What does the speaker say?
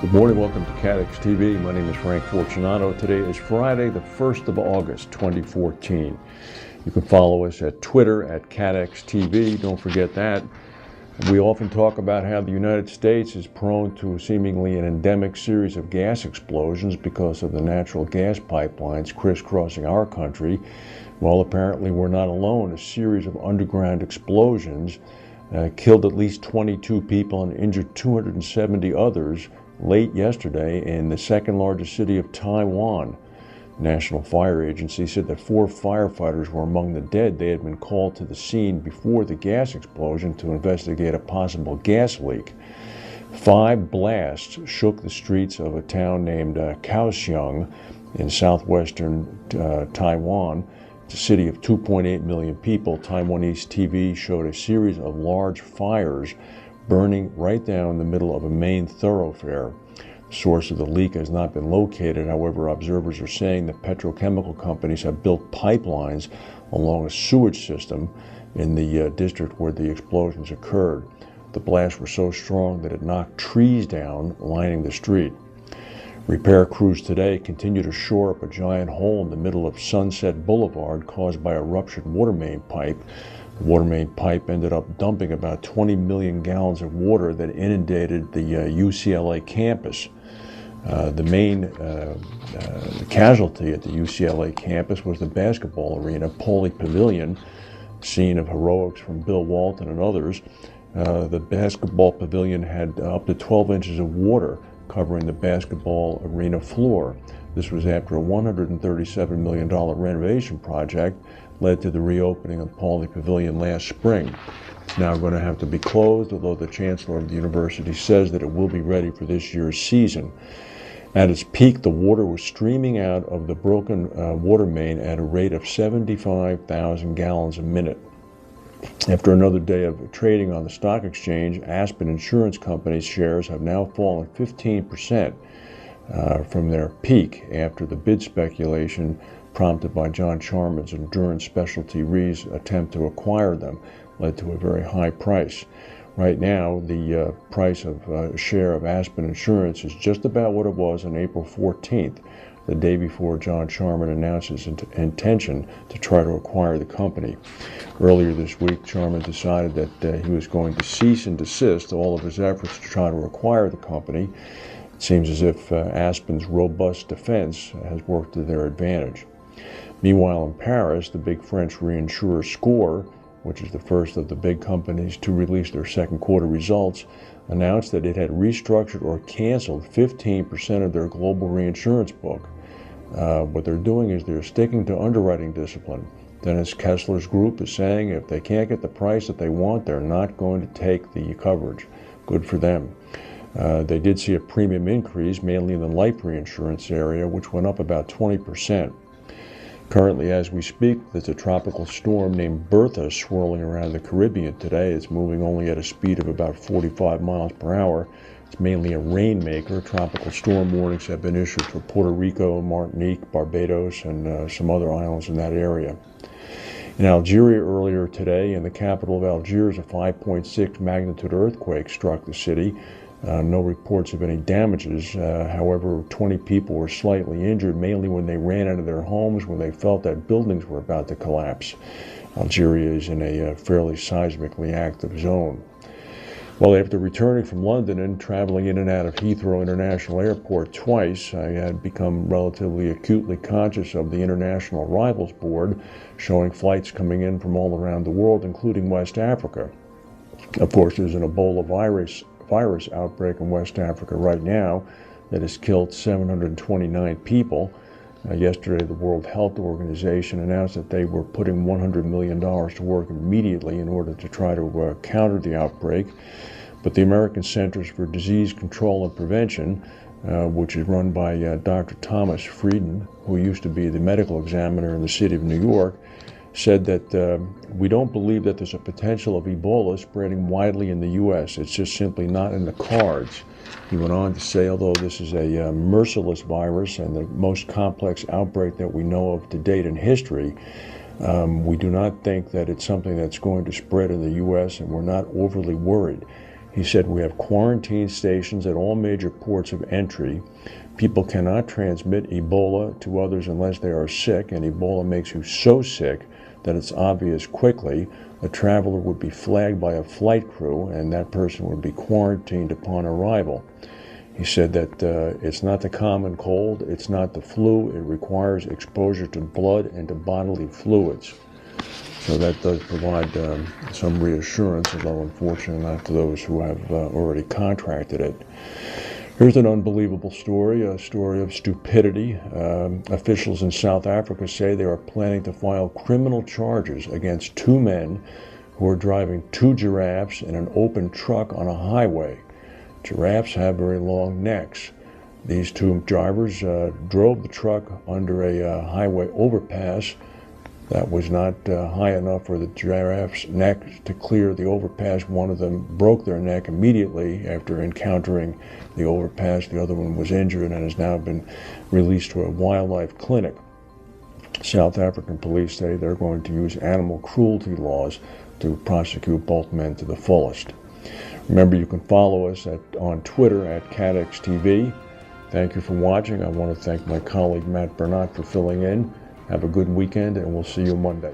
Good morning, welcome to CATEX TV. My name is Frank Fortunato. Today is Friday, the 1st of August, 2014. You can follow us at Twitter at CATEX TV. Don't forget that. We often talk about how the United States is prone to seemingly an endemic series of gas explosions because of the natural gas pipelines crisscrossing our country. Well, apparently we're not alone. A series of underground explosions killed at least 22 people and injured 270 others late yesterday in the second largest city of Taiwan. The National Fire Agency said that 4 firefighters were among the dead. They had been called to the scene before the gas explosion to investigate a possible gas leak. 5 blasts shook the streets of a town named Kaohsiung in southwestern Taiwan. It's a city of 2.8 million people. Taiwanese TV showed a series of large fires burning right down the middle of a main thoroughfare. The source of the leak has not been located. However, observers are saying that petrochemical companies have built pipelines along a sewage system in the district where the explosions occurred. The blasts were so strong that it knocked trees down lining the street. Repair crews today continue to shore up a giant hole in the middle of Sunset Boulevard caused by a ruptured water main pipe. The water main pipe ended up dumping about 20 million gallons of water that inundated the UCLA campus. The main casualty at the UCLA campus was the basketball arena, Pauley Pavilion, scene of heroics from Bill Walton and others. The basketball pavilion had up to 12 inches of water covering the basketball arena floor. This was after a $137 million renovation project led to the reopening of Pauley Pavilion last spring. It's now going to have to be closed, although the chancellor of the university says that it will be ready for this year's season. At its peak, the water was streaming out of the broken water main at a rate of 75,000 gallons a minute. After another day of trading on the stock exchange, Aspen Insurance Company's shares have now fallen 15% from their peak after the bid speculation prompted by John Charman's Endurance Specialty Re's attempt to acquire them led to a very high price. Right now, the price of a share of Aspen Insurance is just about what it was on April 14th, the day before John Charman announced his intention to try to acquire the company. Earlier this week, Charman decided that he was going to cease and desist all of his efforts to try to acquire the company. It seems as if Aspen's robust defense has worked to their advantage. Meanwhile, in Paris, the big French reinsurer SCOR, which is the first of the big companies to release their second quarter results, announced that it had restructured or canceled 15% of their global reinsurance book. What they're doing is they're sticking to underwriting discipline. Dennis Kessler's group is saying if they can't get the price that they want, they're not going to take the coverage. Good for them. They did see a premium increase, mainly in the life reinsurance area, which went up about 20%. Currently, as we speak, there's a tropical storm named Bertha swirling around the Caribbean today. It's moving only at a speed of about 45 miles per hour. It's mainly a rainmaker. Tropical storm warnings have been issued for Puerto Rico, Martinique, Barbados, and some other islands in that area. In Algeria earlier today, in the capital of Algiers, a 5.6 magnitude earthquake struck the city. No reports of any damages. However, 20 people were slightly injured, mainly when they ran out of their homes when they felt that buildings were about to collapse. Algeria is in a fairly seismically active zone. Well, after returning from London and traveling in and out of Heathrow International Airport twice, I had become relatively acutely conscious of the International Arrivals Board, showing flights coming in from all around the world, including West Africa. Of course, there's an Ebola virus outbreak in West Africa right now that has killed 729 people. Yesterday, the World Health Organization announced that they were putting $100 million to work immediately in order to try to counter the outbreak. But the American Centers for Disease Control and Prevention, which is run by Dr. Thomas Frieden, who used to be the medical examiner in the city of New York, said that we don't believe that there's a potential of Ebola spreading widely in the U.S. It's just simply not in the cards. He went on to say, although this is a merciless virus and the most complex outbreak that we know of to date in history, we do not think that it's something that's going to spread in the U.S., and we're not overly worried. He said, we have quarantine stations at all major ports of entry. People cannot transmit Ebola to others unless they are sick, and Ebola makes you so sick that it's obvious quickly. A traveler would be flagged by a flight crew, and that person would be quarantined upon arrival. He said that it's not the common cold, it's not the flu, it requires exposure to blood and to bodily fluids. So that does provide some reassurance, although unfortunately not to those who have already contracted it. Here's an unbelievable story, a story of stupidity. Officials in South Africa say they are planning to file criminal charges against 2 men who are driving 2 giraffes in an open truck on a highway. Giraffes have very long necks. These 2 drivers drove the truck under a highway overpass that was not high enough for the giraffe's neck to clear the overpass. One of them broke their neck immediately after encountering the overpass. The other one was injured and has now been released to a wildlife clinic. South African police say they're going to use animal cruelty laws to prosecute both men to the fullest. Remember, you can follow us on Twitter at CATEX TV. Thank you for watching. I want to thank my colleague Matt Bernat for filling in. Have a good weekend, and we'll see you Monday.